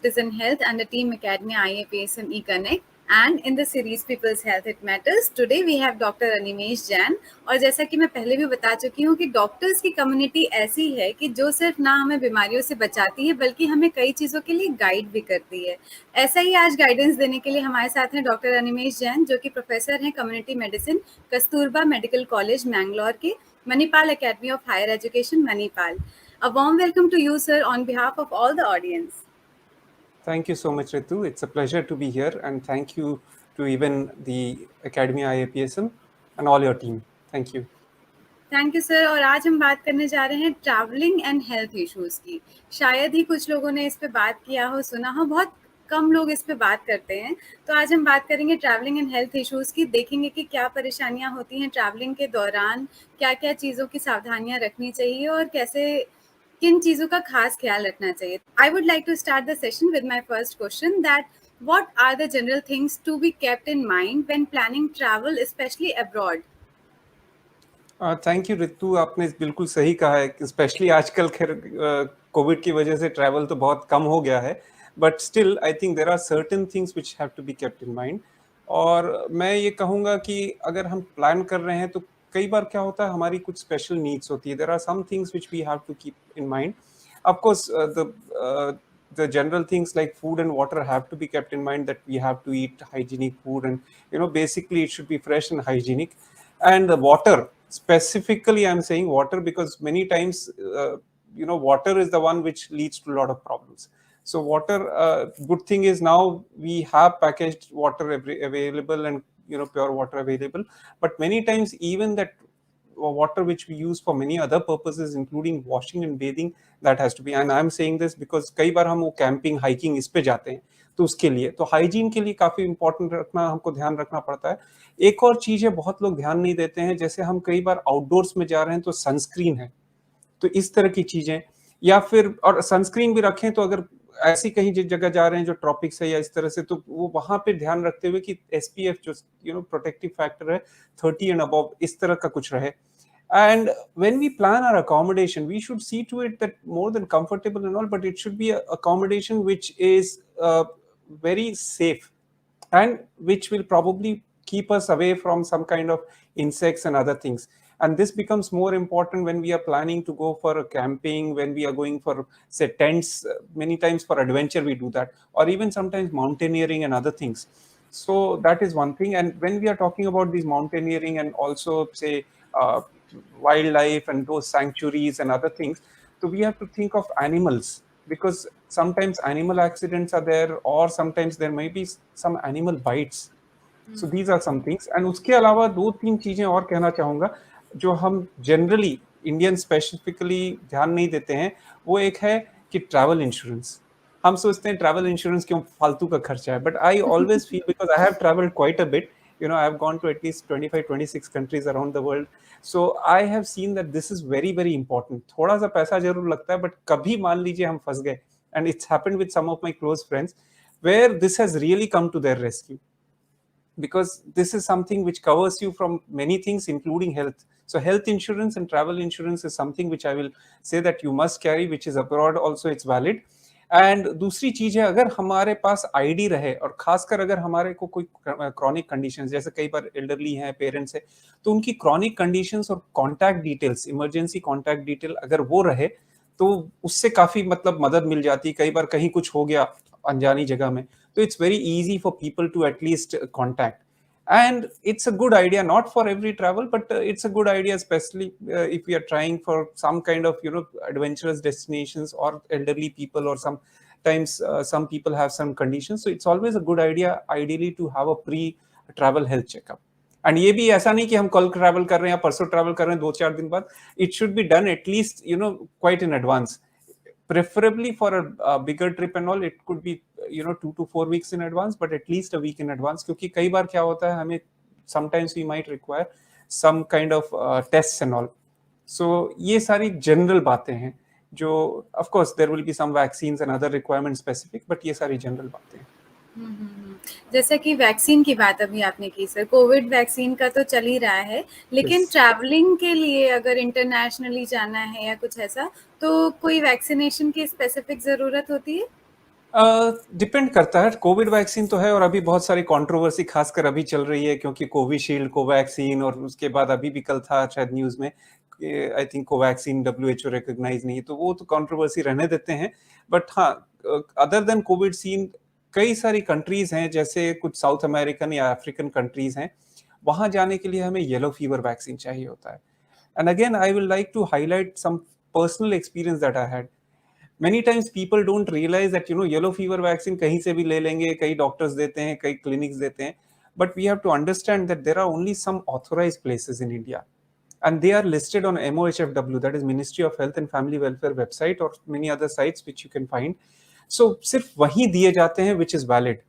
Citizen Health and the Team Academy IAPSM eConnect. And in the series People's Health It Matters, today we have Dr. Animesh Jain. और जैसा कि मैं पहले भी बता चुकी हूँ कि डॉक्टर्स की कम्युनिटी ऐसी है कि जो सिर्फ ना हमें बीमारियों से बचाती है बल्कि हमें कई चीज़ों के लिए गाइड भी करती है। ऐसा ही आज गाइडेंस देने के लिए हमारे साथ हैं डॉक्टर अनिमेश जैन, जो कि प्रोफेसर हैं community medicine, Kasturba medical college Mangalore के, Manipal Academy of Higher Education, Manipal. A warm welcome to you, sir, on behalf of all the audience. Thank you so much, Ritu. It's a pleasure to be here, and thank you to even the Academy IAPSM and all your team. Thank you. Thank you sir. और आज हम बात करने जा रहे हैं travelling and health issues की। शायद ही कुछ लोगों ने इस पे बात किया हो, सुना हो, बहुत कम लोग इस पे बात करते हैं। तो आज हम बात करेंगे ट्रैवलिंग एंड हेल्थ इश्यूज की, देखेंगे कि क्या परेशानियां होती हैं ट्रैवलिंग के दौरान, क्या क्या चीज़ों की सावधानियां रखनी चाहिए और कैसे किन चीज़ों का खास ख्याल रखना चाहिए। I would like to start the session with my first question that what are the general things to be kept in mind when planning travel, especially abroad? Thank you Ritu, आपने बिल्कुल सही कहा है कि स्पेशली आजकल खैर कोविड की वजह से ट्रैवल तो बहुत कम हो गया है, but still I think there are certain things which have to be kept in mind. और मैं ये कहूँगा कि अगर हम प्लान कर रहे हैं तो कई बार क्या होता है, हमारी कुछ स्पेशल नीड्स होती है। There are some things which we have to keep in mind. Of course the general things like food and water have to be kept in mind, that we have to eat hygienic food, and basically it should be fresh and hygienic. And the water, specifically I'm saying water because many times water is the one which leads to a lot of problems. So water, good thing is now we have packaged water available, and pure water available, but many times even that water which we use for many other purposes including washing and bathing, that has to be, and I'm saying this because कई बार हम वो camping hiking इस पे जाते हैं, तो उसके लिए तो हाइजीन के लिए काफी इंपॉर्टेंट रखना, हमको ध्यान रखना पड़ता है। एक और चीज है, बहुत लोग ध्यान नहीं देते हैं, जैसे हम कई बार आउटडोर्स में जा रहे हैं तो सनस्क्रीन है, तो इस तरह की चीजें, या फिर और सनस्क्रीन भी रखें तो अगर ऐसी कहीं जगह जा रहे हैं जो ट्रॉपिक्स है या इस तरह से, तो वो वहां पे ध्यान रखते हुए कि एसपीएफ जो प्रोटेक्टिव फैक्टर है 30 एंड अबव, इस तरह का कुछ रहे। And when we plan our accommodation, we should see to it that more than comfortable and all, but it should be a accommodation which is very safe and which will probably keep us away from some kind of insects and other things. And this becomes more important when we are planning to go for a camping, when we are going for, say, tents. Many times for adventure we do that, or even sometimes mountaineering and other things. So that is one thing. And when we are talking about these mountaineering and also, say, wildlife and those sanctuaries and other things, so we have to think of animals, because sometimes animal accidents are there, or sometimes there may be some animal bites. So these are some things. And उसके अलावा दो तीन चीजें और कहना चाहूंगा जो हम जनरली इंडियन स्पेसिफिकली ध्यान नहीं देते हैं। वो एक है कि ट्रैवल इंश्योरेंस। हम सोचते हैं ट्रैवल इंश्योरेंस क्यों फालतू का खर्चा है, but I always feel, because I have travelled quite a bit, I have gone to at least 25 26 countries around the world. So I have seen that this is very very important. थोड़ा सा पैसा जरूर लगता है, but कभी मान लीजिए हम फंस गए, and it's happened with some of my close friends where this has really come to their rescue, because this is something which covers you from many things including health. So health insurance and travel insurance is something which I will say that you must carry, which is abroad also it's valid. And दूसरी चीज है, अगर हमारे पास ID रहे, और खासकर अगर हमारे को कोई क्रॉनिक कंडीशंस, जैसे कई बार एल्डरली हैं, पेरेंट्स है, तो उनकी क्रॉनिक कंडीशंस और contact details, emergency contact detail अगर वो रहे, तो उससे काफी मतलब मदद मिल जाती है। कई बार कहीं कुछ हो गया अनजानी जगह में, तो it's very easy for people to at least contact. And it's a good idea, not for every travel, but it's a good idea, especially if we are trying for some kind of adventurous destinations, or elderly people, or sometimes some people have some conditions. So it's always a good idea ideally to have a pre travel health checkup. And ये भी ऐसा नहीं कि हम कल travel कर रहे हैं या परसों ट्रैवल कर रहे हैं 2-4 दिन बाद. It should be done at least quite in advance. Preferably for a bigger trip and all, it could be 2 to 4 weeks in advance, but at least a week in advance. क्योंकि कई बार क्या होता है, हमें sometimes we might require some kind of tests and all. So ये सारी general बातें हैं जो, of course there will be some vaccines and other requirements specific, but ये सारी general बातें हैं. जैसे कि वैक्सीन की बात अभी आपने की सर, कोविड वैक्सीन का तो चल ही रहा है, लेकिन ट्रैवलिंग के लिए अगर इंटरनेशनली जाना है या कुछ ऐसा, तो कोई वैक्सीनेशन की स्पेसिफिक जरूरत होती है? डिपेंड करता है। कोविड वैक्सीन तो है और अभी बहुत सारी कंट्रोवर्सी खासकर अभी चल रही है, क्योंकि कोविशील्ड कोवैक्सीन, और उसके बाद अभी भी कल था शायद न्यूज में, I think Covaxin WHO recognise नहीं है, तो वो तो कंट्रोवर्सी रहने देते हैं। बट हाँ, अदर देन कोविड सीन कई सारी कंट्रीज हैं, जैसे कुछ साउथ अमेरिकन या अफ्रीकन कंट्रीज हैं, वहां जाने के लिए हमें येलो फीवर वैक्सीन चाहिए होता है। And again I will like to highlight some personal experience that I had. many times people don't realize that yellow fever vaccine kahin se bhi le lenge, kai doctors dete hain, kai clinics dete hain, but we have to understand that there are only some authorized places in India, and they are listed on MOHFW, that is Ministry of Health and Family Welfare website, or many other sites which you can find. So सिर्फ वही दिए जाते हैं which is valid.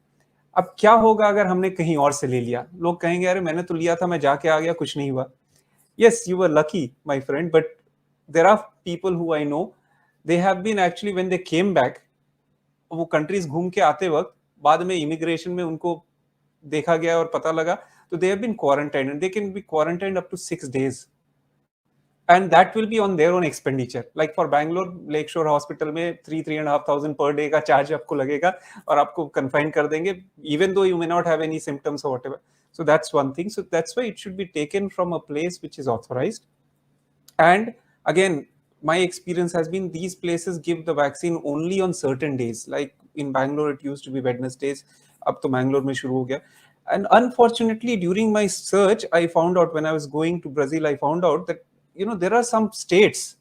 अब क्या होगा अगर हमने कहीं और से ले लिया? लोग कहेंगे अरे मैंने तो लिया था, मैं जाके आ गया, कुछ नहीं हुआ. Yes, you were lucky, my friend, but there are people who I know, they have been actually, when they came back, वो कंट्रीज घूम के आते वक्त बाद में इमिग्रेशन में उनको देखा गया और पता लगा, तो they have been quarantined and they can be quarantined up to 6 days, and that will be on their own expenditure. Like for Bangalore Lakeshore Hospital में 3,500 per day का चार्ज आपको लगेगा और आपको कन्फाइन कर देंगे, even though you may not have any symptoms or whatever. So that's one thing. So that's why it should be taken from a place which is authorized. And again, my experience has been these places give the vaccine only on certain days. Like in Bangalore, it used to be Wednesdays. Ab to Bangalore mein shuru ho gaya. And unfortunately, during my search, I found out when I was going to Brazil, I found out that there are some states.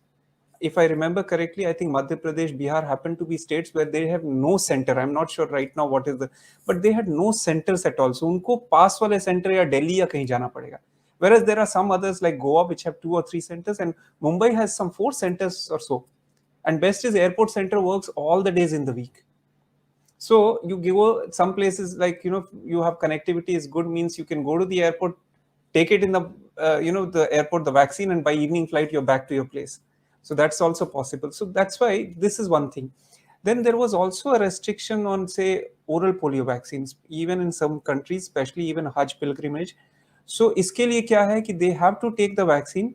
If I remember correctly, I think Madhya Pradesh, Bihar happen to be states where they have no center. I'm not sure right now what is but they had no centers at all. So उनको पास वाले center या Delhi या कहीं जाना पड़ेगा. Whereas there are some others like Goa which have 2 or 3 centers, and Mumbai has some 4 centers or so. And best is airport center works all the days in the week. So you go some places like, you have connectivity is good, means you can go to the airport, take it in the, the airport, the vaccine, and by evening flight, you're back to your place. So that's also possible. So that's why this is one thing. Then there was also a restriction on, say, oral polio vaccines, even in some countries, especially even Hajj pilgrimage. So इसके लिए क्या है कि they have to take the vaccine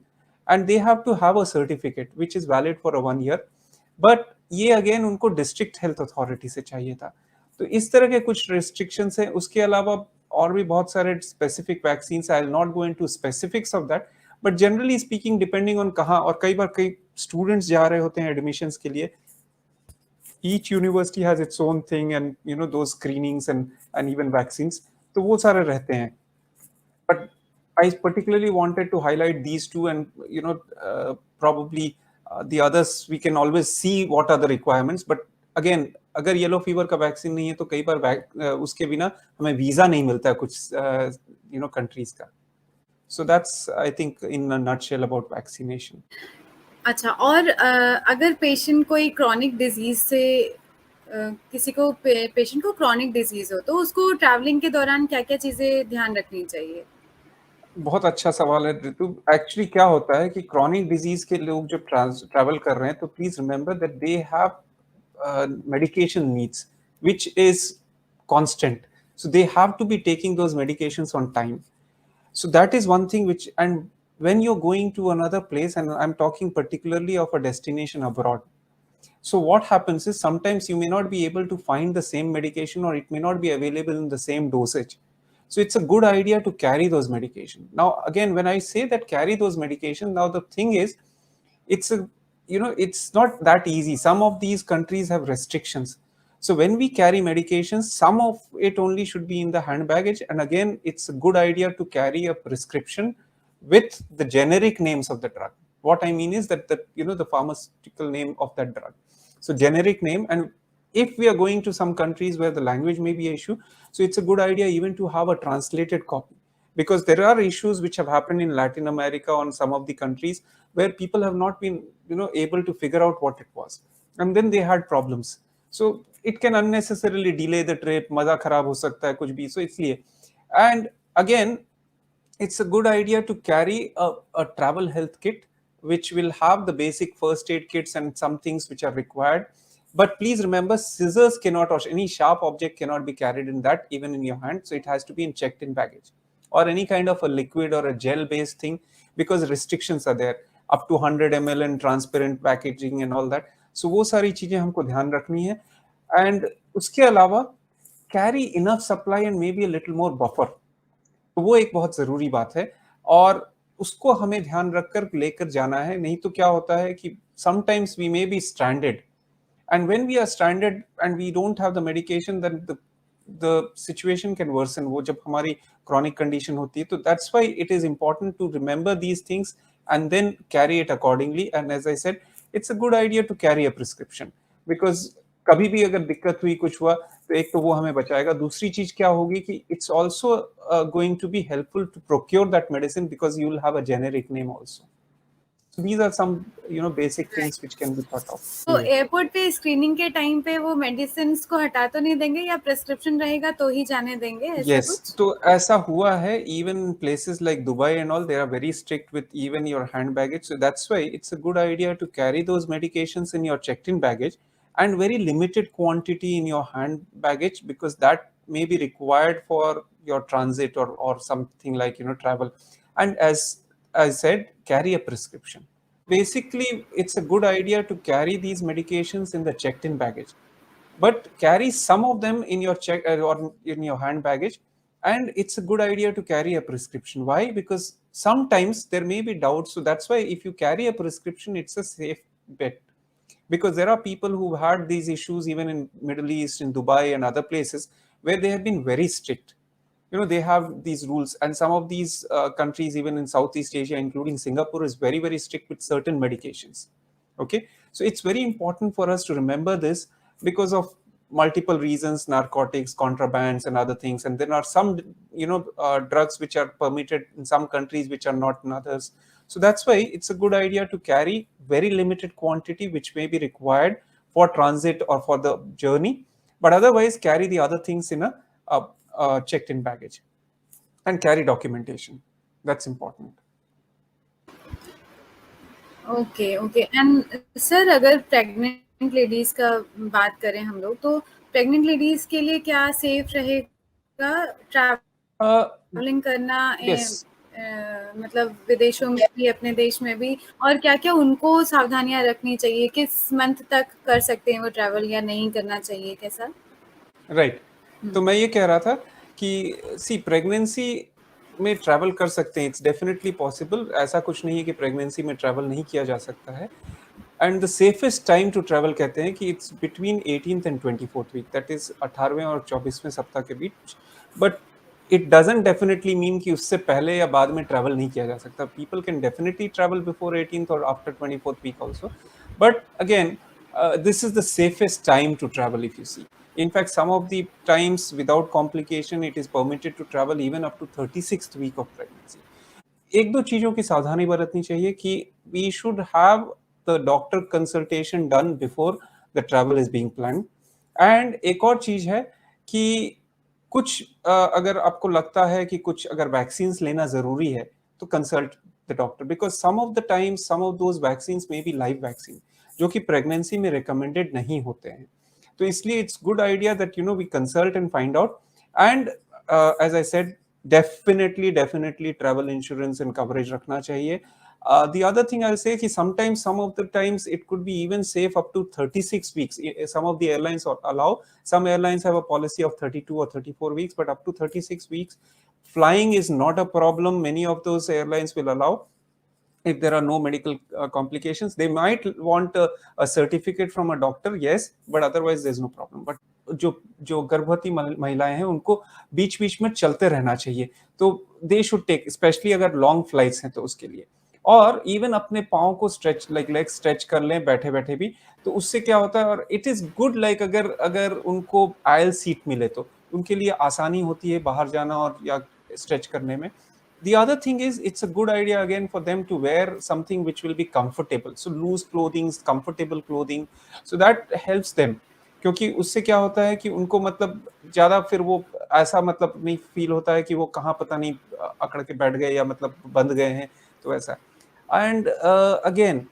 and they have to have a certificate which is valid for a 1 year. But ये again उनको district health authority से चाहिए था. तो इस तरह के कुछ रिस्ट्रिक्शंस हैं. उसके अलावा और भी बहुत सारे specific vaccine, I will not go into specifics of that, but generally speaking depending on कहाँ, और कई बार कई स्टूडेंट्स जा रहे होते हैं एडमिशंस के लिए, each university has its own thing, and those screenings and even vaccines, तो वो सारे रहते हैं. But I particularly wanted to highlight these two, and probably the others we can always see what are the requirements. But again, अगर yellow fever का vaccine नहीं है तो कई बार उसके बिना हमें वीजा नहीं मिलता है कुछ कंट्रीज का. So that's, I think, in a nutshell about vaccination. अच्छा, और अगर पेशेंट कोई क्रॉनिक डिजीज से किसी को पेशेंट को क्रॉनिक डिजीज हो, तो उसको ट्रैवलिंग के दौरान क्या क्या चीजें ध्यान रखनी चाहिए? बहुत अच्छा सवाल है ऋतु. एक्चुअली क्या होता है कि क्रॉनिक डिजीज के लोग जब ट्रैवल कर रहे हैं, तो please remember that they have medication needs which is constant, so they have to be taking those medications on time. So that is one thing which, and when you're going to another place, and I'm talking particularly of a destination abroad, so what happens is sometimes you may not be able to find the same medication, or it may not be available in the same dosage. So it's a good idea to carry those medications. Now, again, when I say that carry those medications, now the thing is, it's not that easy. Some of these countries have restrictions. So when we carry medications, some of it only should be in the hand baggage. And again, it's a good idea to carry a prescription with the generic names of the drug. What I mean is that the pharmaceutical name of that drug. So generic name. And if we are going to some countries where the language may be an issue, so it's a good idea even to have a translated copy, because there are issues which have happened in Latin America on some of the countries where people have not been able to figure out what it was, and then they had problems. So it can unnecessarily delay the trip, maza kharab ho sakta hai kuch bhi. So isliye, and again, it's a good idea to carry a travel health kit which will have the basic first aid kits and some things which are required. But please remember, scissors cannot, or any sharp object cannot be carried in that, even in your hand. So it has to be checked in baggage, or any kind of a liquid or a gel based thing, because restrictions are there up to 100 ml and transparent packaging and all that. So वो सारी चीजें हमको ध्यान रखनी है. And उसके अलावा carry enough supply and may be a little more buffer, तो वो एक बहुत जरूरी बात है और उसको हमें ध्यान रखकर लेकर जाना है। नहीं तो क्या होता है कि sometimes we may be stranded, and when we are stranded and we don't have the medication, then the situation can worsen, वो जब हमारी chronic condition होती है। तो that's why it is important to remember these things and then carry it accordingly, and as I said, it's a good idea to carry a prescription because कभी भी अगर दिक्कत हुई कुछ हुआ तो एक तो वो हमें बचाएगा, दूसरी चीज क्या होगी कि it's also going to be helpful to procure that medicine because you will have a generic name also. So these are some basic things which can be thought of. तो एयरपोर्ट पे स्क्रीनिंग के time पे वो medicine को हटा तो नहीं देंगे या प्रेस्क्रिप्शन रहेगा तो ही जाने देंगे, ऐसा Yes, कुछ? तो ऐसा हुआ है even in places like Dubai and all, they are very strict with even your hand baggage. So that's why it's a good idea to carry those medications in your checked-in baggage and very limited quantity in your hand baggage because that may be required for your transit or something like travel. And as I said, carry a prescription. Basically, it's a good idea to carry these medications in the checked-in baggage, but carry some of them in your check or in your hand baggage. And it's a good idea to carry a prescription. Why? Because sometimes there may be doubts. So that's why if you carry a prescription, it's a safe bet, because there are people who've had these issues even in Middle East, in Dubai and other places where they have been very strict. They have these rules, and some of these countries even in Southeast Asia, including Singapore, is very, very strict with certain medications. Okay, so it's very important for us to remember this because of multiple reasons: narcotics, contrabands and other things. And there are some drugs which are permitted in some countries which are not in others. So that's why it's a good idea to carry very limited quantity which may be required for transit or for the journey, but otherwise carry the other things in a checked in baggage and carry documentation. That's important. Okay, okay. And sir, अगर pregnant ladies का बात करें हम लोग, तो pregnant ladies के लिए क्या सेफ रहेगा ट्रैवलिंग करना? Yes. मतलब विदेशों में भी, अपने देश में भी, और क्या क्या उनको सावधानियां रखनी चाहिए? किस मंथ तक कर सकते हैं वो ट्रैवल या नहीं करना चाहिए, कैसा? राइट, तो मैं ये कह रहा था कि सी प्रेगनेंसी में ट्रैवल कर सकते हैं, इट्स डेफिनेटली पॉसिबल। ऐसा कुछ नहीं है कि प्रेगनेंसी में ट्रैवल नहीं किया जा सकता है। And the safest time to travel कहते हैं कि it's between 18th and 24th week, that is 18वें और 24वें सप्ताह के बीच। But it doesn't definitely mean कि उससे पहले या बाद में ट्रैवल नहीं किया जा सकता। People can definitely travel before 18th और after 24th week also, but again this is the safest time to travel if you see. In fact, some of the times without complication, it is permitted to travel even up to 36th week of pregnancy. एक दो चीजों की सावधानी बरतनी चाहिए कि we should have the doctor consultation done before the travel is being planned. And एक और चीज है कि कुछ अगर आपको लगता है कि कुछ अगर वैक्सीन्स लेना जरूरी है तो consult the doctor, because some of the times some of those vaccines may be live vaccine जो कि प्रेगनेंसी में रिकमेंडेड नहीं होते हैं। तो इसलिए it's good idea that we consult and find out. And as I said, definitely travel insurance and coverage रखना चाहिए। The other thing I'll say is sometimes, some of the times, it could be even safe up to 36 weeks. Some of the airlines allow, some airlines have a policy of 32 or 34 weeks, but up to 36 weeks, flying is not a problem. Many of those airlines will allow if there are no medical complications. They might want a certificate from a doctor, yes, but otherwise there's no problem. But जो गर्भवती महिलाएं हैं उनको बीच बीच में चलते रहना चाहिए, तो दे शुड टेक, स्पेशली अगर लॉन्ग फ्लाइट्स हैं तो उसके लिए। और इवन अपने पाँव को स्ट्रेच, लाइक लेग स्ट्रेच कर लें बैठे बैठे भी, तो उससे क्या होता है, और इट इज गुड, लाइक अगर अगर उनको आयल सीट मिले तो उनके लिए आसानी होती है बाहर जाना और या स्ट्रेच करने में। The other thing is, it's a good idea again for them to wear something which will be comfortable, so loose clothing, comfortable clothing, so that helps them. क्योंकि उससे क्या होता है कि उनको मतलब ज्यादा फिर वो ऐसा मतलब नहीं फील होता है कि वो कहाँ पता नहीं अकड़ के बैठ गए या मतलब बंद गए हैं, तो ऐसा। एंड अगेन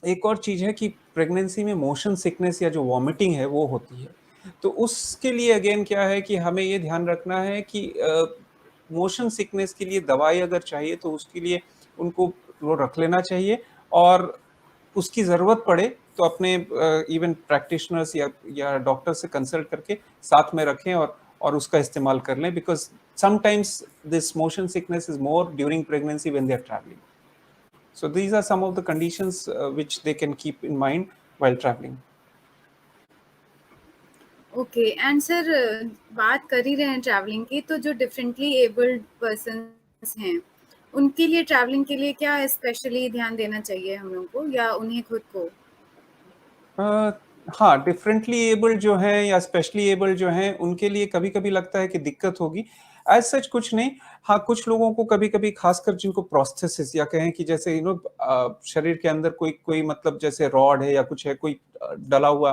एक और चीज है कि प्रेगनेंसी में मोशन सिकनेस या जो वॉमिटिंग है वो होती है, तो उसके लिए अगेन क्या है कि हमें ये ध्यान रखना है कि मोशन सिकनेस के लिए दवाई अगर चाहिए तो उसके लिए उनको वो रख लेना चाहिए, और उसकी जरूरत पड़े तो अपने इवन प्रैक्टिशनर्स या डॉक्टर से कंसल्ट करके साथ में रखें और उसका इस्तेमाल कर लें, because sometimes this motion sickness is more during pregnancy when they are travelling. So these are some of the conditions which they can keep in mind while traveling. Okay and sir, बात कर ही रहे हैं travelling की, तो जो differently abled persons हैं उनके लिए ट्रैवलिंग के लिए क्या स्पेशली ध्यान देना चाहिए हम लोग को, या उन्हें खुद को? हाँ, डिफरेंटली एबल्ड जो हैं या स्पेशली एबल्ड जो हैं उनके लिए कभी-कभी लगता है कि दिक्कत होगी. एज़ सच कुछ नहीं. हाँ, कुछ लोगों को कभी-कभी खासकर जिनको प्रोस्थेसिस या कहें कि जैसे शरीर के अंदर कोई कोई मतलब जैसे रॉड है या कुछ है, कोई डला हुआ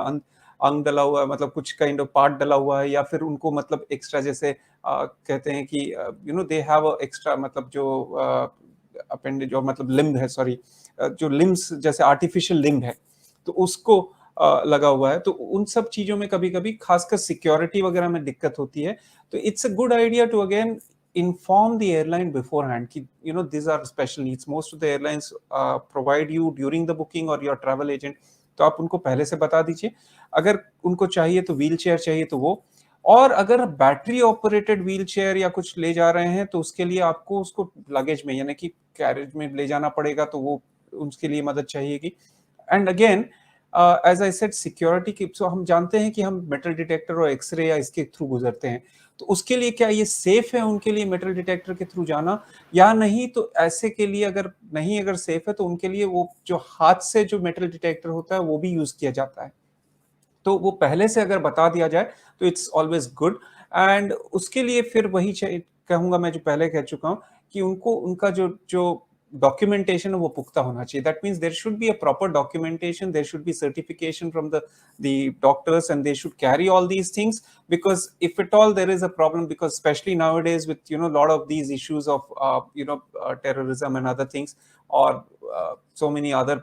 अंग डला हुआ है, मतलब कुछ काइंड ऑफ पार्ट डला हुआ है, या फिर उनको मतलब एक्स्ट्रा जैसे कहते हैं कि दे हैव अ एक्स्ट्रा मतलब जो अपेंडेज जो मतलब लिम्ब है, सॉरी, जो लिम्ब्स जैसे आर्टिफिशियल लिम्ब है, तो उसको लगा हुआ है, तो उन सब चीजों में कभी-कभी खासकर सिक्योरिटी वगैरह में दिक्कत होती है. तो it's a good idea to again inform the airline beforehand कि these are special needs. Most of the airlines provide you during the booking or your travel agent, तो आप उनको पहले से बता दीजिए. अगर उनको चाहिए तो व्हील चेयर चाहिए तो वो, और अगर बैटरी ऑपरेटेड व्हील चेयर या कुछ ले जा रहे हैं तो उसके लिए आपको उसको लगेज में यानी कि कैरेज में ले जाना पड़ेगा, तो वो उसके लिए मदद चाहिएगी. And again as I said security की, सो हम जानते हैं कि हम मेटल डिटेक्टर और एक्सरे या इसके थ्रू गुजरते हैं, तो उसके लिए क्या ये सेफ है उनके लिए मेटल डिटेक्टर के थ्रू जाना या नहीं? तो ऐसे के लिए अगर सेफ है तो उनके लिए वो जो हाथ से जो मेटल डिटेक्टर होता है वो भी यूज किया जाता है. तो वो पहले से अगर बता दिया जाए तो इट्स ऑलवेज गुड. एंड उसके लिए फिर वही कहूंगा मैं जो पहले कह चुका हूं कि उनको उनका जो जो डॉक्यूमेंटेशन है वो पुख्ता होना चाहिए. That means there should be a proper documentation, there should be certification from the doctors, and they should carry all these things, because if at all there is a problem, because especially nowadays with lot of these issues of terrorism and other things, or so many other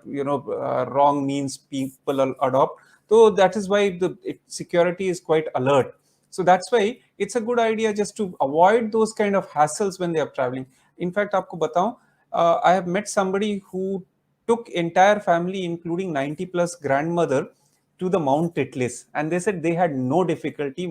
wrong means people adopt, so that is why the security is quite alert. So that's why it's a good idea just to avoid those kind of hassles when they are traveling. In fact, आपको बताऊं, I have met somebody who took entire family including 90 plus grandmother to the Mount Titlis, and they said they had no difficulty.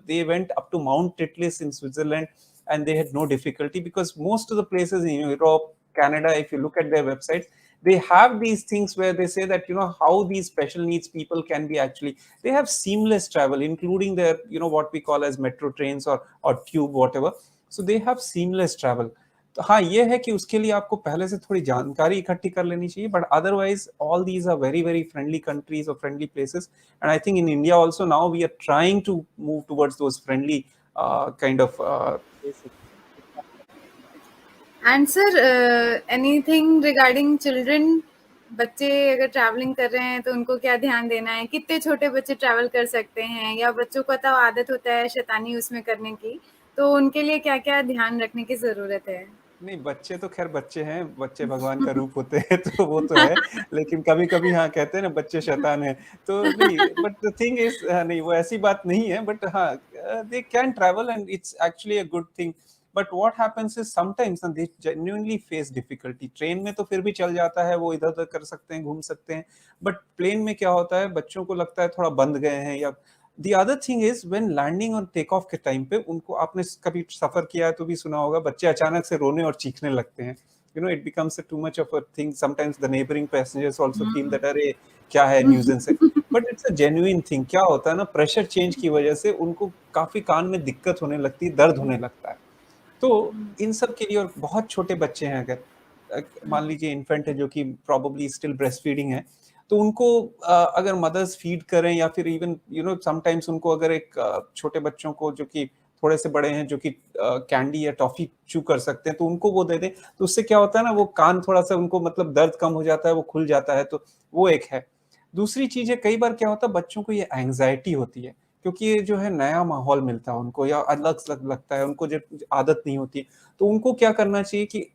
They went up to Mount Titlis in Switzerland and they had no difficulty, because most of the places in Europe, Canada, if you look at their websites, they have these things where they say that how these special needs people can be actually, they have seamless travel including their what we call as metro trains or tube, whatever. So they have seamless travel. तो हाँ, ये है कि उसके लिए आपको पहले से थोड़ी जानकारी इकट्ठी कर लेनी चाहिए, but otherwise all these are very very friendly countries और friendly places, and I think in India also now we are trying to move towards those friendly kind of places. And sir, anything regarding children, बच्चे अगर travelling कर रहे हैं तो उनको क्या ध्यान देना है? कितने छोटे बच्चे ट्रैवल कर सकते हैं, या बच्चों को तो आदत होता है शैतानी उसमें करने की, तो उनके लिए क्या क्या ध्यान रखने की जरूरत है? नहीं, बच्चे तो खैर बच्चे हैं, बच्चे भगवान का रूप होते हैं तो वो तो है, लेकिन कभी-कभी हाँ, कहते हैं ना बच्चे शैतान हैं, तो नहीं, बट द थिंग इज़ नहीं, वो ऐसी बात नहीं है, बट हाँ, they can travel and it's actually a good thing. But what happens is sometimes they genuinely face difficulty. Train में तो फिर भी चल जाता है, वो इधर-उधर कर सकते हैं, घूम सकते हैं, बट प्लेन में क्या होता है, बच्चों को लगता है थोड़ा बंद गए हैं. या The other thing is when landing और टेक ऑफ के टाइम पे उनको, आपने कभी सफर किया है तो भी सुना होगा, बच्चे अचानक से रोने और चीखने लगते हैं. It becomes a too much of a thing. Sometimes the neighboring passengers also feel that अरे क्या है, न्यूजेंस है. But it's a genuine thing. क्या होता है ना, प्रेशर चेंज की वजह से उनको काफी कान में दिक्कत होने लगती है, दर्द होने लगता है. तो इन सब के लिए, और बहुत छोटे बच्चे हैं, अगर मान लीजिए इन्फेंट है जो कि प्रोबेबली स्टिल ब्रेस्ट फीडिंग है, तो उनको अगर मदर्स फीड करें, या फिर इवन समटाइम्स उनको अगर एक छोटे बच्चों को जो कि थोड़े से बड़े हैं, जो कि कैंडी या टॉफी चू कर सकते हैं, तो उनको वो दे दें, तो उससे क्या होता है ना, वो कान थोड़ा सा उनको मतलब दर्द कम हो जाता है, वो खुल जाता है, तो वो एक है. दूसरी चीज है, कई बार क्या होता है, बच्चों को ये एंग्जाइटी होती है, क्योंकि ये जो है नया माहौल मिलता है उनको, या अलग लगता है उनको, जो आदत नहीं होती. तो उनको क्या करना चाहिए कि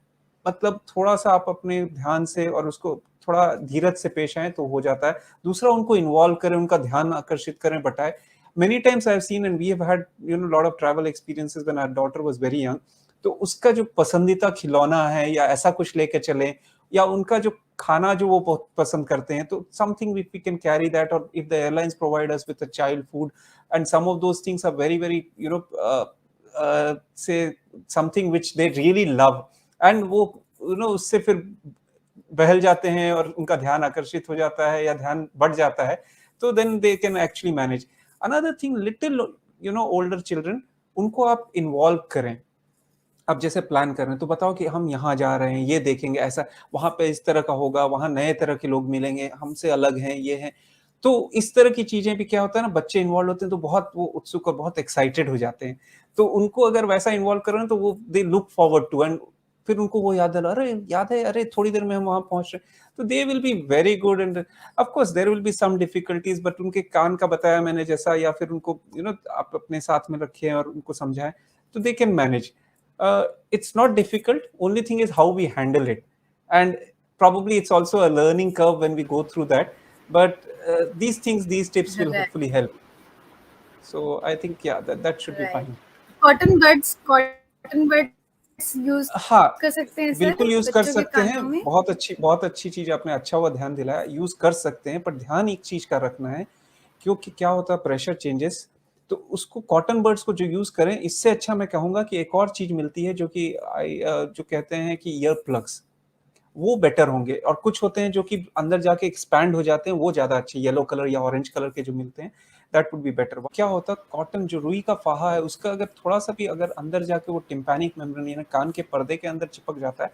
मतलब थोड़ा सा आप अपने ध्यान से और उसको थोड़ा धीरज से पेश आए तो हो जाता है. दूसरा, उनको इन्वॉल्व करें, उनका ध्यान आकर्षित करें, बटाए. Many times I have seen and we have had lot of travel experiences when our daughter was very young. तो उसका जो पसंदीदा खिलौना है या ऐसा कुछ लेके चले, या उनका जो खाना जो वो बहुत पसंद करते हैं, तो something we can carry that, और if the airlines provide us with a child food and some of those things are very very say something which they really love, and वो उससे फिर बहल जाते हैं और उनका ध्यान आकर्षित हो जाता है या ध्यान बढ़ जाता है, तो then they can actually manage. Another thing, little older children, उनको आप इन्वॉल्व करें. अब जैसे प्लान कर रहे हैं तो बताओ कि हम यहाँ जा रहे हैं, ये देखेंगे, ऐसा वहां पे इस तरह का होगा, वहां नए तरह के लोग मिलेंगे, हमसे अलग हैं, ये हैं. तो इस तरह की चीजें भी क्या होता है ना, बच्चे इन्वॉल्व होते हैं तो बहुत वो उत्सुक और बहुत एक्साइटेड हो जाते हैं. तो उनको अगर वैसा इन्वॉल्व करें तो वो they look forward to, and फिर उनको वो याद है, अरे थोड़ी देर में हम वहां पहुंच रहे. तो they will be very good. And of course there will be some difficulties, but उनके कान का बताया मैंने जैसा, या फिर उनको आप अपने साथ में रखिए और उनको समझाएं, तो they can manage. It's not difficult. Only thing is how we handle it, and probably it's also a learning curve when we go through that. But these things, these tips will Right, hopefully help. So I think, yeah, that should be right. fine. Cotton buds use हाँ, कर सकते हैं sir बिल्कुल use कर बच्चों के सकते हैं. कानों में? बहुत अच्छी चीज आपने, अच्छा हुआ ध्यान दिलाया. यूज कर सकते हैं, पर ध्यान एक चीज का रखना है, क्योंकि क्या होता है, प्रेशर चेंजेस. तो उसको कॉटन बड्स को जो यूज करें, इससे अच्छा मैं कहूंगा कि एक और चीज मिलती है जो कि जो कहते हैं कि ईयर प्लग्स, वो बेटर होंगे. और कुछ होते हैं जो कि अंदर जाके एक्सपैंड हो जाते हैं, वो ज्यादा अच्छे, येलो कलर या ऑरेंज कलर के जो मिलते हैं, दैट वुड बी बेटर. क्या होता है, कॉटन जो रुई का फाहा है, उसका अगर थोड़ा सा भी अगर अंदर जाके वो टिम्पैनिक मेम्ब्रेन यानी कान के पर्दे के अंदर चिपक जाता है,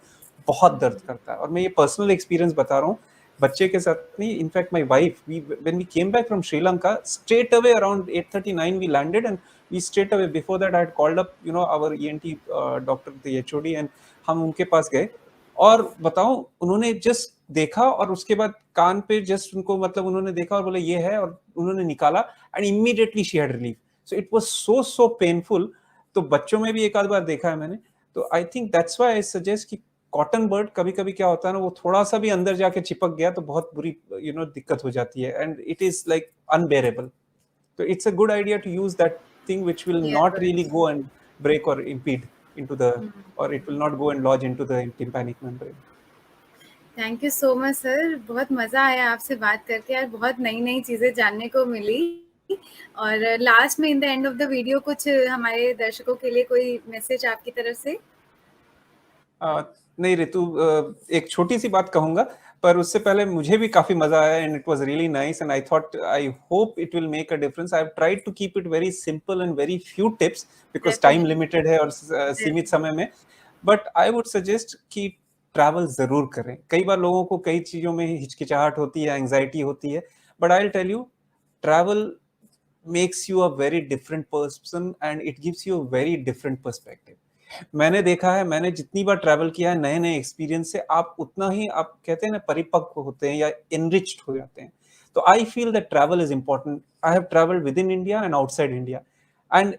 बहुत दर्द करता है. और मैं ये पर्सनल एक्सपीरियंस बता रहा हूँ, बच्चे के साथ नहीं. In fact my wife, when we came back from Sri Lanka, straight away around 8:39 we landed, and we straight away before that I had called up our ENT doctor, the HOD, and हम उनके पास गए. और बताओ, उन्होंने जस्ट देखा और उसके बाद कान पे जस्ट उनको मतलब उन्होंने देखा और बोले ये है, और उन्होंने निकाला, and immediately she had relief. So it was so painful. तो बच्चों में भी एक आध बार देखा है मैंने. तो I think that's why I suggest कि कॉटन बर्ड कभी कभी क्या होता है ना, वो थोड़ा सा भी अंदर जाके चिपक गया तो बहुत बुरी दिक्कत हो जाती है, and it is like unbearable. So it's a good idea to use that thing which will not really earbuds. go and break or impede into the, or it will not go and lodge into the tympanic membrane. Thank you so much sir, बहुत मज़ा आया आपसे बात करके यार, बहुत नई नई चीज़ें जानने को मिली। और लास्ट में in the end of the video कुछ हमारे दर्शकों के लिए कोई मैसेज आपकी तरफ से? नहीं ऋतु, एक छोटी सी बात कहूंगा, पर उससे पहले मुझे भी काफी मजा आया, and it was really nice, and I hope it will make a difference. I have tried to keep it very simple and very few tips, because time definitely, limited है और सीमित समय में. बट आई वुड सजेस्ट कि travel जरूर करें. कई बार लोगों को कई चीजों में हिचकिचाहट होती है, एंग्जाइटी होती है, but I will tell you, travel makes you a very different person and it gives you a very different perspective. मैंने देखा है, मैंने जितनी बार ट्रैवल किया है, नए नए एक्सपीरियंस से आप उतना ही, आप कहते हैं ना, परिपक्व होते हैं या एनरिच्ड हो जाते हैं. तो I feel that travel is important. I have travelled with in India and outside India, and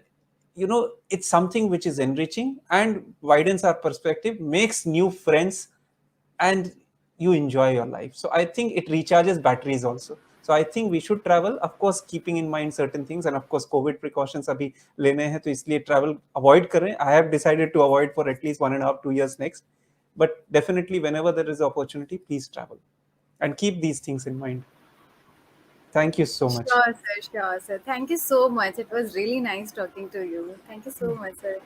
it's something which is enriching and widens our perspective, makes new friends, and you enjoy your life. So I think it recharges batteries also. So I think we should travel, of course keeping in mind certain things, and of course COVID precautions abhi lene hain, to isliye travel avoid kar rahe hain. I have decided to avoid for at least 1.5-2 years next, but definitely whenever there is opportunity, please travel and keep these things in mind. Thank you so much. Sure sir, sure sir, thank you so much, it was really nice talking to you, thank you so much sir.